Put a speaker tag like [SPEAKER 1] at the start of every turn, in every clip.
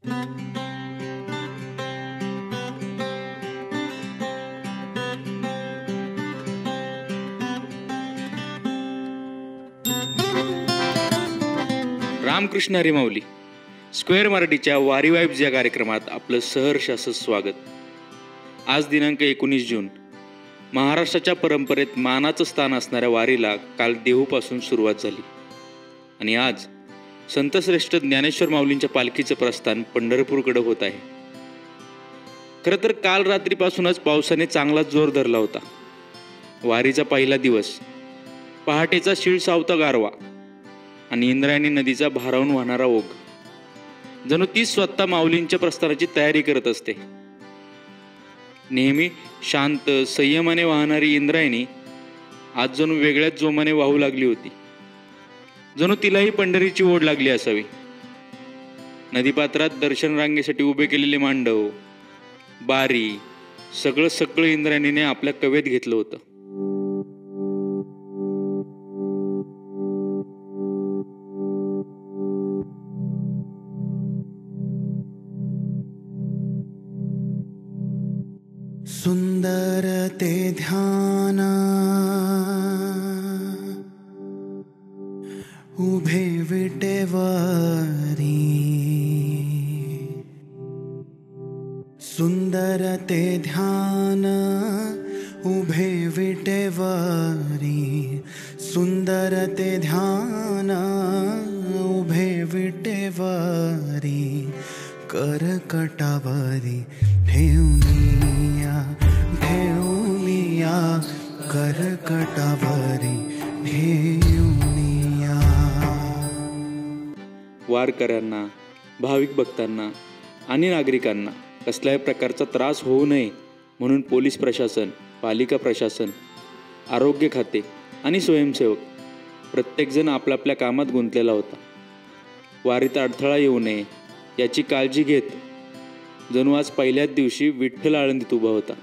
[SPEAKER 1] रामकृष्ण हरी माऊली. Square मराठीच्या वारी vibes या कार्यक्रमात आपलं सहर्ष असं स्वागत. आज दिनांक 19 जून. महाराष्ट्राच्या परंपरेत मानाचं स्थान असणाऱ्या वारीला काल देहूपासून सुरुवात झाली आणि आज संतश्रेष्ठ ज्ञानेश्वर माऊलींच्या पालखीचं प्रस्थान पंढरपूरकडे होत आहे. खरं तर काल रात्रीपासूनच पावसाने चांगलाच जोर धरला होता. वारीचा पहिला दिवस, पहाटेचा शिळसावता गारवा आणि इंद्रायणी नदीचा भारावून वाहणारा ओघ, जणू ती स्वतः माऊलींच्या प्रस्थानाची तयारी करत असते. नेहमी शांत संयमाने वाहणारी इंद्रायणी आज जणू वेगळ्याच जोमाने वाहू लागली होती. जणू तिलाही पंढरीची ओढ लागली असावी. नदीपात्रात दर्शन रांगेसाठी उभे केलेले मांडव, बारी, सगळं इंद्रायणीने आपल्या कवेत घेतलं होतं.
[SPEAKER 2] सुंदर ते ध्यान उभे विटेवरी, सुंदर ते ध्यान उभे विटेवरी, सुंदर ते ध्यान उभे विटेवरी, करकटावरी ठेवनिया ठेवनिया, करकटावरी ठेवनिया.
[SPEAKER 1] वारकऱ्यांना, भाविक भक्तांना आणि नागरिकांना कसल्याही प्रकारचा त्रास होऊ नये म्हणून पोलीस प्रशासन, पालिका प्रशासन, आरोग्य खाते आणि स्वयंसेवक प्रत्येकजण आपल्या कामात गुंतलेला होता. वारीत अडथळा येऊ नये याची काळजी घेत जणू आज पहिल्याच दिवशी विठ्ठल आळंदीत उभा होता.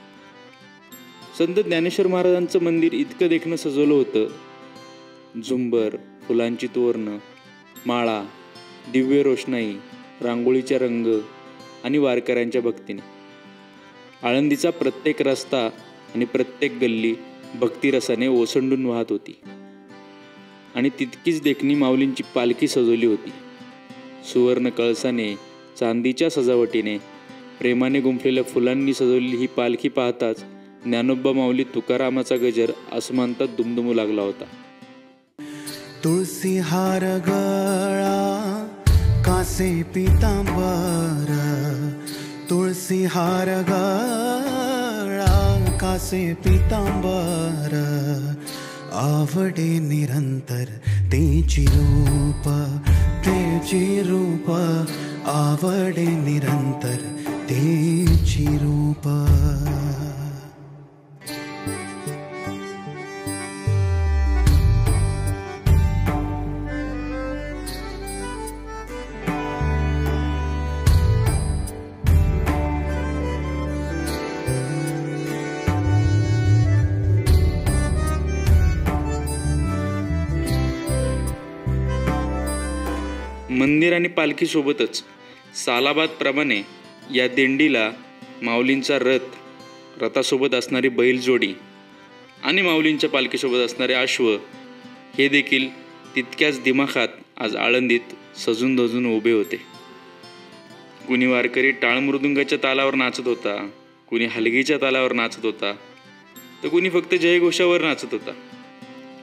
[SPEAKER 1] संत ज्ञानेश्वर महाराजांचं मंदिर इतकं देखणं सजवलं होतं. झुंबर, फुलांची तोरणं, माळा, दिव्य रोषणाई, रांगोळीचे रंग आणि वारकऱ्यांच्या भक्तीने आळंदीचा प्रत्येक रस्ता आणि प्रत्येक गल्ली भक्तिरसाने ओसंडून वाहत होती. आणि तितकीच देखणी माऊलींची पालखी सजवली होती. सुवर्ण कळसाने, चांदीच्या सजावटीने, प्रेमाने गुंफलेल्या फुलांनी सजवलेली ही पालखी पाहताच ज्ञानोबा माऊली तुकारामाचा गजर आसमांतात दुमदुमू लागला होता.
[SPEAKER 2] तुळसी हार गळा कासे पितांबर, तुळसी हार गळा कासे पितांबर, आवडे निरंतर तेची रूप, तेची रूप, आवडे निरंतर तेची रूप.
[SPEAKER 1] मंदिर आणि पालखी सोबतच सालाबाद प्रमाणे या दिंडीला माऊलींचा रथ, रथासोबत असणारी बैलजोडी आणि माऊलींच्या पालखीसोबत असणारे अश्व हे देखील तितक्याच दिमाखात आज आळंदीत सजून धजून उभे होते. कुणी वारकरी टाळमृदुंगाच्या तालावर नाचत होता, कुणी हलगीच्या तालावर नाचत होता, तर कुणी फक्त जयघोषावर नाचत होता.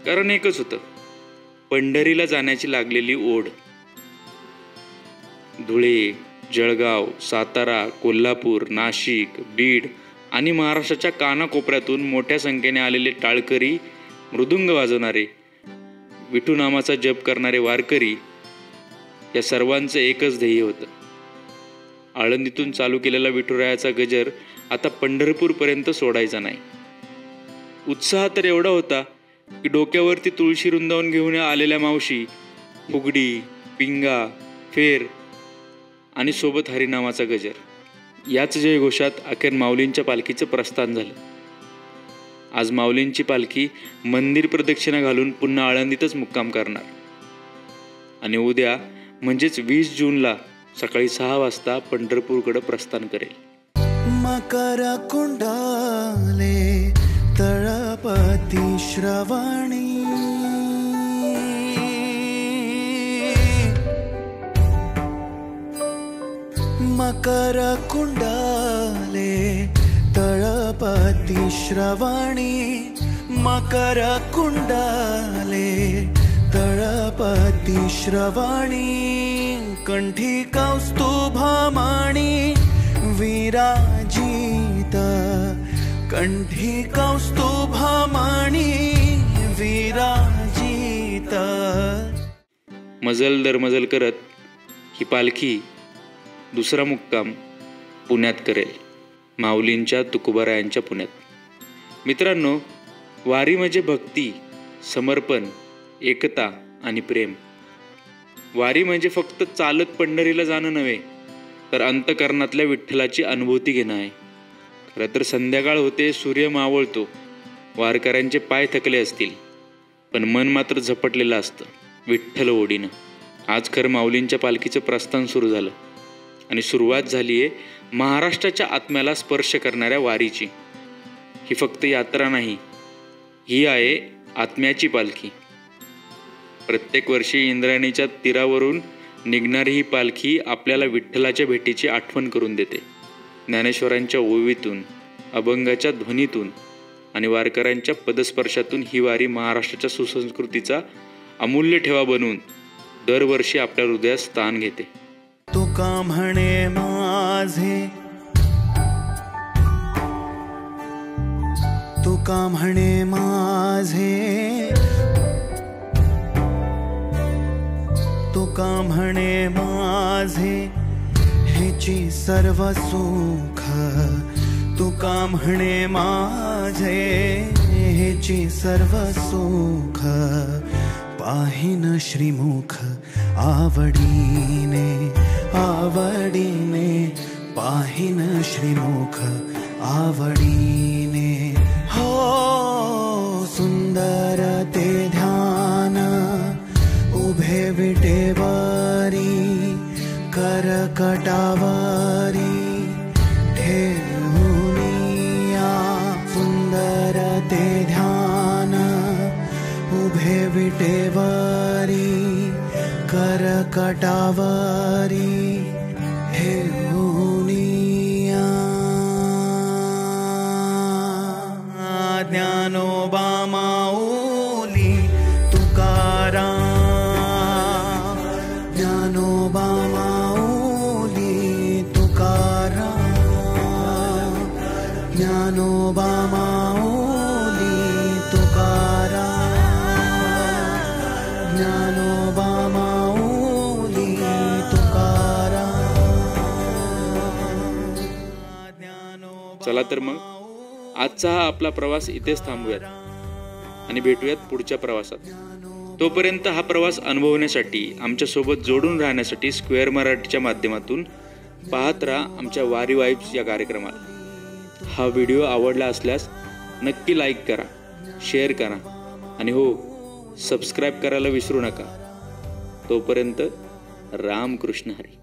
[SPEAKER 1] कारण एकच होतं, पंढरीला जाण्याची लागलेली ओढ. धुळे, जळगाव, सातारा, कोल्हापूर, नाशिक, बीड आणि महाराष्ट्राच्या कानाकोपऱ्यातून मोठ्या संख्येने आलेले टाळकरी, मृदुंग वाजवणारे, विठू नामाचा जप करणारे वारकरी या सर्वांचं एकच ध्येय होतं. आळंदीतून चालू केलेला विठुरायाचा गजर आता पंढरपूरपर्यंत सोडायचा नाही. उत्साह तर एवढा होता की डोक्यावरती तुळशी रुंदावून घेऊन आलेल्या मावशी, फुगडी, पिंगा, फेर आणि सोबत हरिनामाचा गजर याच जयघोषात अखेर माऊलींच्या पालखीचं प्रस्थान झालं. आज माऊलींची पालखी मंदिर प्रदक्षिणा घालून पुन्हा आळंदीतच मुक्काम करणार आणि उद्या म्हणजेच 20 जूनला सकाळी 6 वाजता पंढरपूरकडे प्रस्थान करेल.
[SPEAKER 2] मकर कुंडाले तळपती श्रवणी मकर कुंडाले तळपती श्रवणी मकर कुंडाले तळपती श्रवणी कंठी कौस्तुभमणी विराजित कंठी कौस्तुभमणी विराजित.
[SPEAKER 1] मजल दरमजल करत ही पालखी दुसरा मुक्काम पुण्यात करेल, माऊलींच्या तुकोबारायांच्या पुण्यात. मित्रांनो, वारी म्हणजे भक्ती, समर्पण, एकता आणि प्रेम. वारी म्हणजे फक्त चालत पंढरीला जाणं नव्हे, तर अंतकरणातल्या विठ्ठलाची अनुभूती घेणं आहे. खरं तर संध्याकाळ होते, सूर्य मावळतो, वारकऱ्यांचे पाय थकले असतील, पण मन मात्र झपटलेलं असतं विठ्ठल ओढीनं. आज खरं माऊलींच्या पालखीचं प्रस्थान सुरू झालं आणि सुरुवात झाली आहे महाराष्ट्राच्या आत्म्याला स्पर्श करणाऱ्या वारीची. ही फक्त यात्रा नाही, ही आहे आत्म्याची पालखी. प्रत्येक वर्षी इंद्रायणीच्या तीरावरून निघणारी ही पालखी आपल्याला विठ्ठलाच्या भेटीची आठवण करून देते. ज्ञानेश्वरांच्या ओवीतून, अभंगाच्या ध्वनीतून आणि वारकऱ्यांच्या पदस्पर्शातून ही वारी महाराष्ट्राच्या सुसंस्कृतीचा अमूल्य ठेवा बनवून दरवर्षी आपल्या हृदयात स्थान घेते.
[SPEAKER 2] तुका म्हणे माझे तुका म्हणे माझे तुका म्हणे माझे हेची सर्व सुख तुका म्हणे माझे हेची सर्व सुख पाहिन श्रीमुख आवडीने आवडीने पाहिन श्रीमुख आवडीने. हो सुंदर ते ध्यान उभे विटेवारी करकटावारी ठेवूनिया. सुंदर ते ध्यान उभे विटेवारी करकटावारी ठेवूनिया. ज्ञानोबा माऊली तुकाराम ज्ञानोबा माऊली तुकाराम ज्ञानोबा माऊली तुकाराम ज्ञानोबा माऊली तुकाराम.
[SPEAKER 1] चला तर मग आजचा हा आपला प्रवास इथेच थांबूयात आणि भेटूयात पुढच्या प्रवासात. तोपर्यंत हा प्रवास अनुभवण्यासाठी, आमच्यासोबत जोडून राहण्यासाठी स्क्वेअर मराठीच्या माध्यमातून पाहत राहा आमच्या वारी वाईब्स या कार्यक्रमाला. हा व्हिडिओ आवडला असल्यास नक्की लाईक करा, शेअर करा आणि हो, सबस्क्राईब करायला विसरू नका. तोपर्यंत रामकृष्ण हरी.